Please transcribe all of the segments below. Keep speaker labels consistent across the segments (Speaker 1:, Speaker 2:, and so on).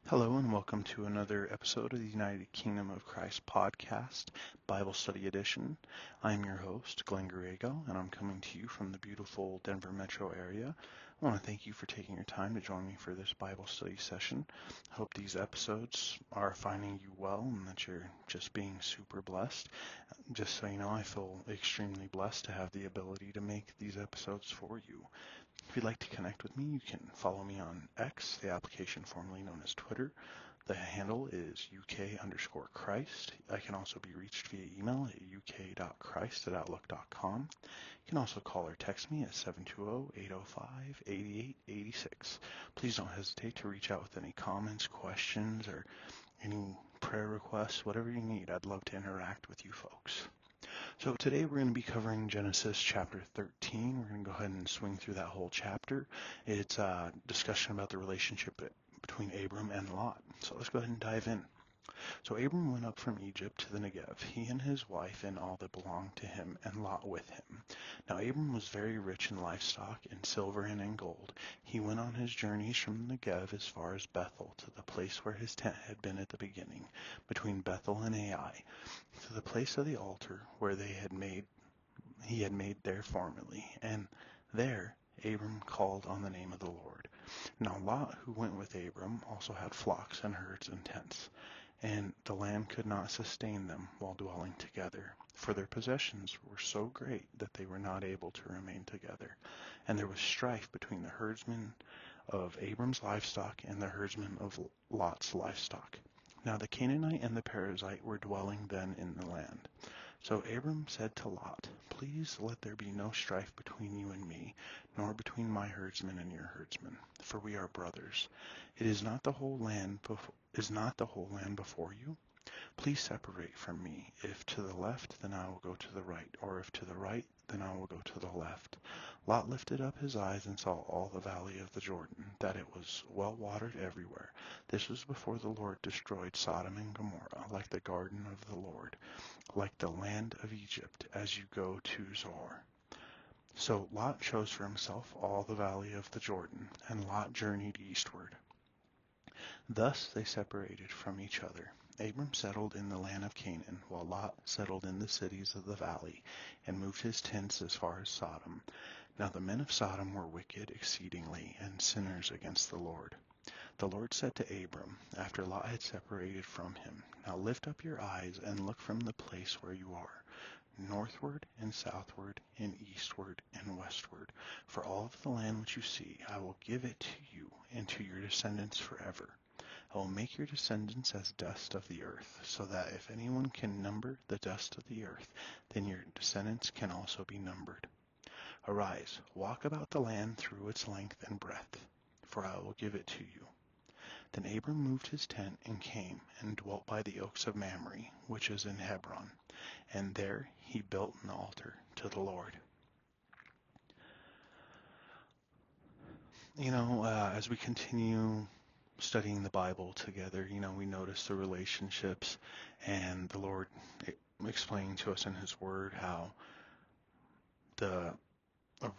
Speaker 1: Hello, and welcome to another episode of the United Kingdom of Christ podcast, Bible Study Edition. I'm your host, Glenn Griego, and I'm coming to you from the beautiful Denver metro area. I want to thank you for taking your time to join me for this Bible study session. I hope these episodes are finding you well and that you're just being super blessed. Just so you know, I feel extremely blessed to have the ability to make these episodes for you. If you'd like to connect with me, you can follow me on X, the application formerly known as Twitter. The handle is UK_Christ. I can also be reached via email at uk.christ@outlook.com. You can also call or text me at 720-805-8886. Please don't hesitate to reach out with any comments, questions, or any prayer requests, whatever you need. I'd love to interact with you folks. So today we're going to be covering Genesis chapter 13. We're going to go ahead and swing through that whole chapter. It's a discussion about the relationship between Abram and Lot. So let's go ahead and dive in. So Abram went up from Egypt to the Negev, he and his wife and all that belonged to him, and Lot with him. Now Abram was very rich in livestock, in silver and in gold. He went on his journeys from the Negev as far as Bethel, to the place where his tent had been at the beginning, between Bethel and Ai, to the place of the altar where he had made there formerly, and there Abram called on the name of the Lord. Now Lot, who went with Abram, also had flocks and herds and tents, and the land could not sustain them while dwelling together, for their possessions were so great that they were not able to remain together. And there was strife between the herdsmen of Abram's livestock and the herdsmen of Lot's livestock. Now the Canaanite and the Perizzite were dwelling then in the land. So Abram said to Lot, Please let there be no strife between you and me, nor between my herdsmen and your herdsmen, for we are brothers. It is not the whole land before you? Please separate from me. If to the left, then I will go to the right, or if to the right, then I will go to the left. Lot lifted up his eyes and saw all the valley of the Jordan, that it was well watered everywhere. This was before the Lord destroyed Sodom and Gomorrah, like the garden of the Lord, like the land of Egypt, as you go to Zoar. So Lot chose for himself all the valley of the Jordan, and Lot journeyed eastward. Thus they separated from each other. Abram settled in the land of Canaan, while Lot settled in the cities of the valley, and moved his tents as far as Sodom. Now the men of Sodom were wicked exceedingly, and sinners against the Lord. The Lord said to Abram, after Lot had separated from him, Now lift up your eyes and look from the place where you are, northward and southward and eastward and westward. For all of the land which you see, I will give it to you and to your descendants forever. I will make your descendants as dust of the earth, so that if anyone can number the dust of the earth, then your descendants can also be numbered. Arise, walk about the land through its length and breadth, for I will give it to you. Then Abram moved his tent and came and dwelt by the oaks of Mamre, which is in Hebron, and there he built an altar to the Lord. As we continue studying the Bible together, we notice the relationships and the Lord explaining to us in His Word how the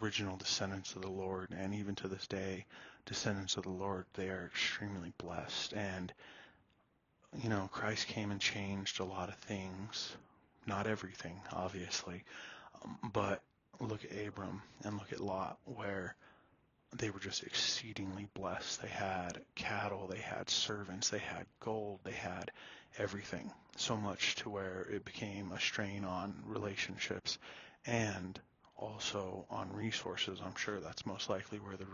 Speaker 1: original descendants of the Lord, and even to this day, descendants of the Lord, they are extremely blessed. And, Christ came and changed a lot of things. Not everything, obviously. But look at Abram and look at Lot, where they were just exceedingly blessed. They had cattle, they had servants, they had gold, they had everything. So much to where it became a strain on relationships and also on resources. I'm sure that's most likely where the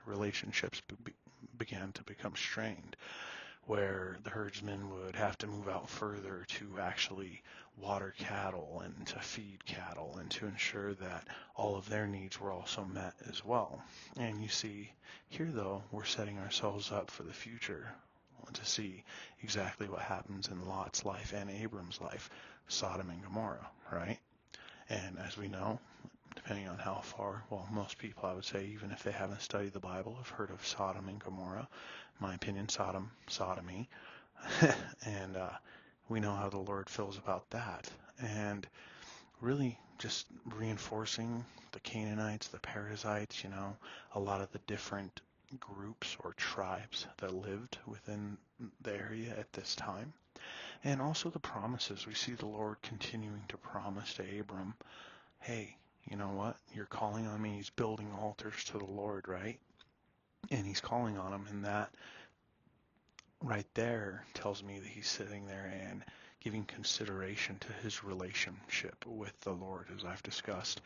Speaker 1: relationships began to become strained, where the herdsmen would have to move out further to actually water cattle and to feed cattle and to ensure that all of their needs were also met as well. And you see, here though, we're setting ourselves up for the future to see exactly what happens in Lot's life and Abram's life, Sodom and Gomorrah, right? And as we know, depending on how far, well, most people, I would say, even if they haven't studied the Bible, have heard of Sodom and Gomorrah. In my opinion, sodomy. And we know how the Lord feels about that. And really just reinforcing the Canaanites, the Perizzites, a lot of the different groups or tribes that lived within the area at this time. And also the promises. We see the Lord continuing to promise to Abram, hey, you know what? You're calling on me. He's building altars to the Lord, right? And he's calling on him, and that right there tells me that he's sitting there and giving consideration to his relationship with the Lord. As I've discussed,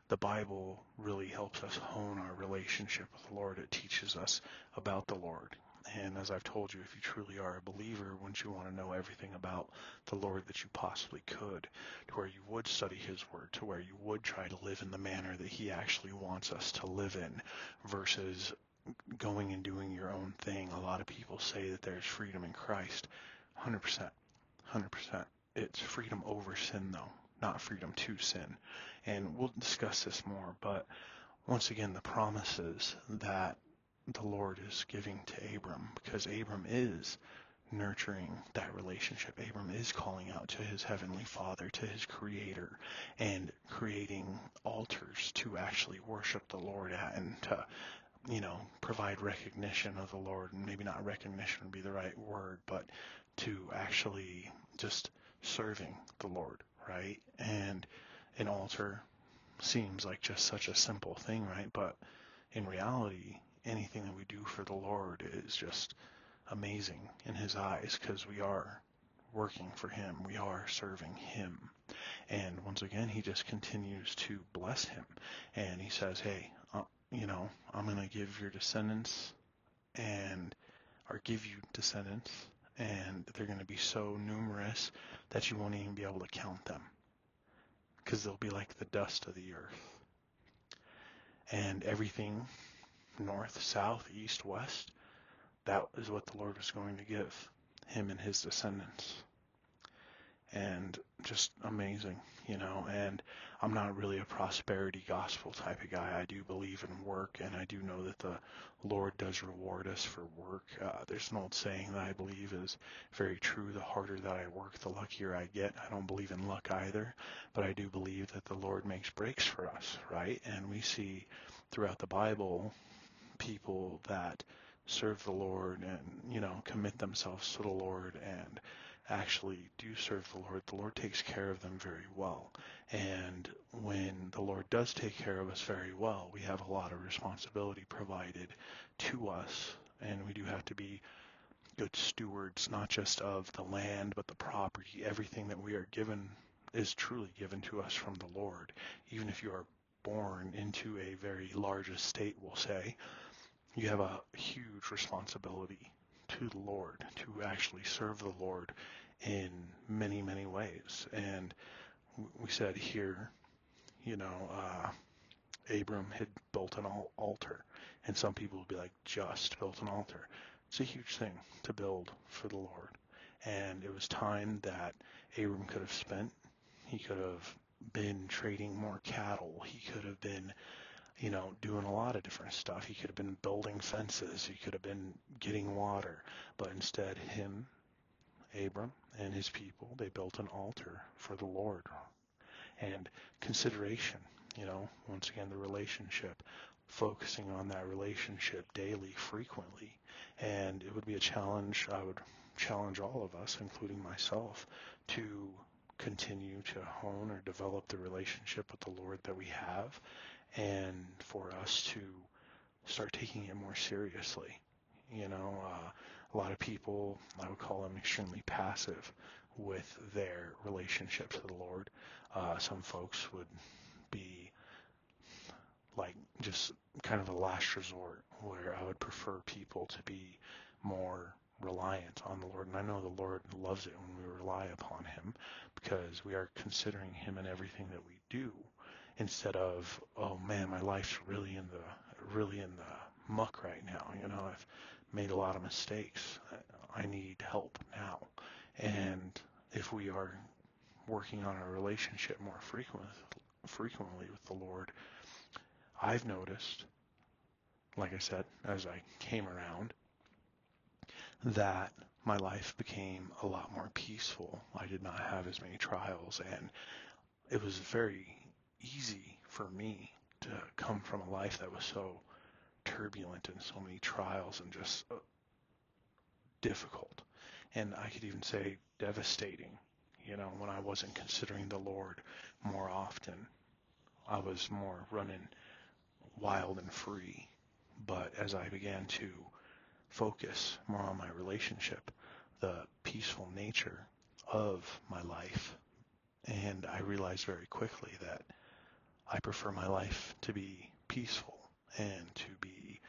Speaker 1: the Bible really helps us hone our relationship with the Lord. It teaches us about the Lord. And as I've told you, if you truly are a believer, wouldn't you want to know everything about the Lord that you possibly could, to where you would study his word, to where you would try to live in the manner that he actually wants us to live in, versus going and doing your own thing. A lot of people say that there's freedom in Christ. 100%. 100%. It's freedom over sin, though, not freedom to sin. And we'll discuss this more, but once again, the promises that the Lord is giving to Abram, because Abram is nurturing that relationship. Abram is calling out to his heavenly Father, to his Creator, and creating altars to actually worship the Lord at, and to provide recognition of the Lord. And maybe not recognition would be the right word, but to actually just serving the Lord, right? And an altar seems like just such a simple thing, right? But in reality, anything that we do for the Lord is just amazing in his eyes, because we are working for him. We are serving him. And once again, he just continues to bless him. And he says, hey, I'm going to give your descendants give you descendants, and they're going to be so numerous that you won't even be able to count them, because they'll be like the dust of the earth. And everything north, south, east, west, that is what the Lord was going to give him and his descendants. And just amazing, and I'm not really a prosperity gospel type of guy. I do believe in work, and I do know that the Lord does reward us for work. There's an old saying that I believe is very true: the harder that I work, the luckier I get. I don't believe in luck either, but I do believe that the Lord makes breaks for us, right? And we see throughout the Bible people that serve the Lord and, commit themselves to the Lord and actually do serve the Lord takes care of them very well. And when the Lord does take care of us very well, we have a lot of responsibility provided to us, and we do have to be good stewards, not just of the land, but the property. Everything that we are given is truly given to us from the Lord. Even if you are born into a very large estate, we'll say, you have a huge responsibility to the Lord, to actually serve the Lord in many, many ways. And we said here, Abram had built an altar, and some people would be like, just built an altar. It's a huge thing to build for the Lord. And it was time that Abram could have spent. He could have been trading more cattle. He could have been doing a lot of different stuff. He could have been building fences. He could have been getting water. But instead, Abram, and his people, they built an altar for the Lord. And consideration, once again, the relationship, focusing on that relationship daily, frequently. And it would be a challenge. I would challenge all of us, including myself, to continue to hone or develop the relationship with the Lord that we have, and for us to start taking it more seriously. A lot of people, I would call them extremely passive with their relationship to the Lord. Some folks would be like just kind of a last resort, where I would prefer people to be more reliant on the Lord. And I know the Lord loves it when we rely upon him, because we are considering him in everything that we do, instead of, oh man, my life's really in the muck right now. I've made a lot of mistakes. I need help now. And if we are working on our relationship more frequently with the Lord, I've noticed, like I said, as I came around, that my life became a lot more peaceful. I did not have as many trials, and it was very easy for me to come from a life that was so turbulent and so many trials and just difficult. And I could even say devastating, when I wasn't considering the Lord more often. I was more running wild and free. But as I began to focus more on my relationship, the peaceful nature of my life, and I realized very quickly that I prefer my life to be peaceful and to be,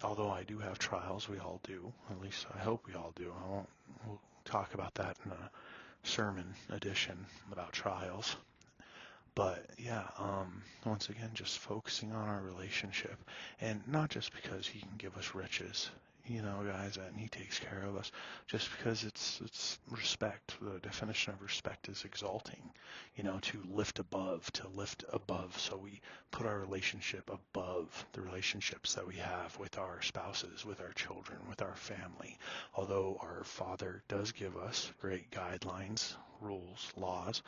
Speaker 1: although I do have trials, we all do, at least I hope we all do. We'll talk about that in a sermon edition about trials. But yeah, once again, just focusing on our relationship, and not just because he can give us riches, guys, and he takes care of us, just because it's respect. The definition of respect is exalting, to lift above. So we put our relationship above the relationships that we have with our spouses, with our children, with our family. Although our Father does give us great guidelines, rules, laws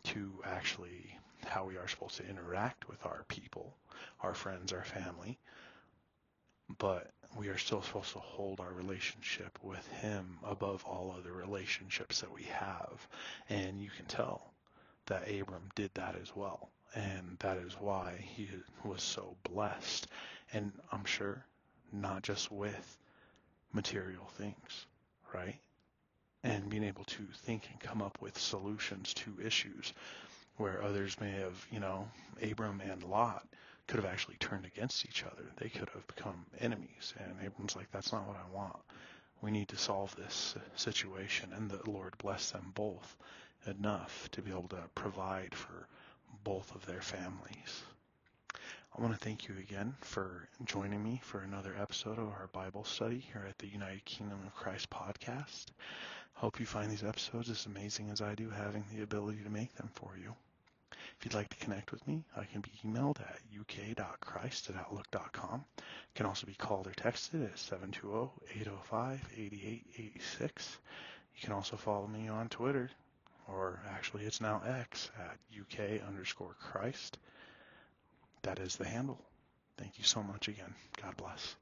Speaker 1: to actually how we are supposed to interact with our people, our friends, our family, but we are still supposed to hold our relationship with him above all other relationships that we have. And you can tell that Abram did that as well. And that is why he was so blessed. And I'm sure not just with material things, right? And being able to think and come up with solutions to issues where others may have, Abram and Lot could have actually turned against each other. They could have become enemies. And Abram's like, that's not what I want. We need to solve this situation. And the Lord blessed them both enough to be able to provide for both of their families. I want to thank you again for joining me for another episode of our Bible study here at the United Kingdom of Christ podcast. Hope you find these episodes as amazing as I do, having the ability to make them for you. If you'd like to connect with me, I can be emailed at uk.christ@outlook.com. It can also be called or texted at 720-805-8886. You can also follow me on Twitter, or actually it's now X, at UK_Christ. That is the handle. Thank you so much again. God bless.